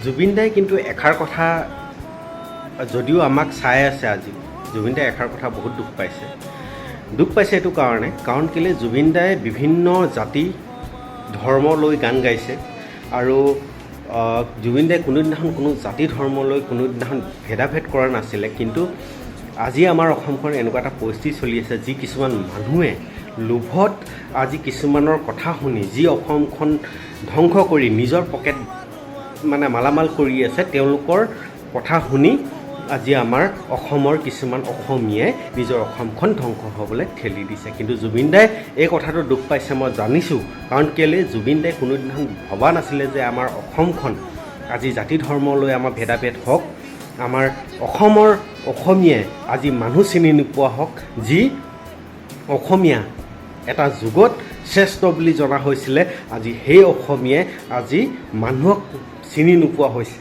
জুবিন দাই কিন্তু এষাৰ কথা যদিও আমাক চাই আছে আজি, জুবিন দাই এষাৰ কথা বহুত দুখ পাইছে এইটো কাৰণ কেলৈ জুবিন দাই বিভিন্ন জাতি ধৰ্ম লৈ গান গাইছে আৰু জুবিন দাই কোনোদিনাখন কোনো জাতি ধৰ্মলৈ কোনোদিনাখন ভেদাভেদ কৰা নাছিলে। কিন্তু আজি আমাৰ অসমখন এনেকুৱা এটা পৰিস্থিতি চলি আছে, যি কিছুমান মানুহে লোভত আজি কিছুমানৰ কথা শুনি যি অসমখন ধ্বংস কৰি নিজৰ পকেট মালামাল কৰি আছে, তেওঁলোকৰ কথা শুনি আজি আমাৰ অসমৰ কিছুমান অসমীয়াই নিজৰ অসমখন ধ্বংস হ'বলৈ ঠেলি দিছে। কিন্তু জুবিন দাই এই কথাটো দুখ পাইছে মই জানিছোঁ, কাৰণ কেলৈ জুবিন দাই কোনোদিনাখন ভবা নাছিলে যে আমাৰ অসমখন আজি জাতি ধৰ্মলৈ আমাৰ ভেদাভেদ হওক, আমাৰ অসমৰ অসমীয়াই আজি মানুহ চিনি নোপোৱা হওক, যি অসমীয়া এটা যুগত শ্ৰেষ্ঠ বুলি জনা হৈছিলে, আজি সেই অসমীয়াই আজি মানুহক চিনি নোপোৱা হৈছে।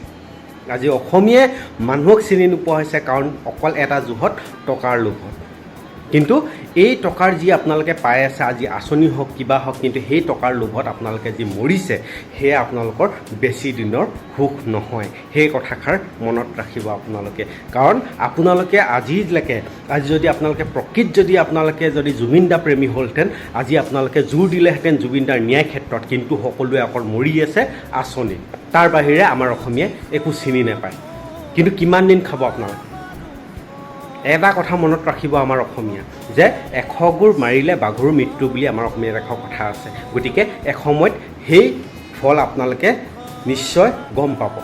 আজি অসমীয়াই মানুহক চিনি নোপোৱা হৈছে কাৰণ অকল এটা জোহত টকাৰ লোভত। কিন্তু এই টকাৰ যি আপোনালোকে পাই আছে আজি আঁচনি হওক কিবা হওক, কিন্তু সেই টকাৰ লোভত আপোনালোকে যি মৰিছে সেয়া আপোনালোকৰ বেছি দিনৰ সুখ নহয়। সেই কথাষাৰ মনত ৰাখিব আপোনালোকে, কাৰণ আপোনালোকে আজিলৈকে যদি আপোনালোকে প্ৰকৃত আপোনালোকে যদি জুবিন দা প্ৰেমী হ'লহেঁতেন, আজি আপোনালোকে জোৰ দিলেহেঁতেন জুবিন দাৰ ন্যায় ক্ষেত্ৰত। কিন্তু সকলোৱে অকল মৰি আছে আঁচনি, তাৰ বাহিৰে আমাৰ অসমীয়াই একো চিনি নাপায়। কিন্তু কিমান দিন খাব আপোনালোকে? এটা কথা মনত ৰাখিব আমাৰ অসমীয়া, যে 100 গোৰ মাৰিলে বাঘৰ মৃত্যু বুলি আমাৰ অসমীয়াত এষাৰ কথা আছে। গতিকে এসময়ত সেই ফল আপোনালোকে নিশ্চয় গম পাব।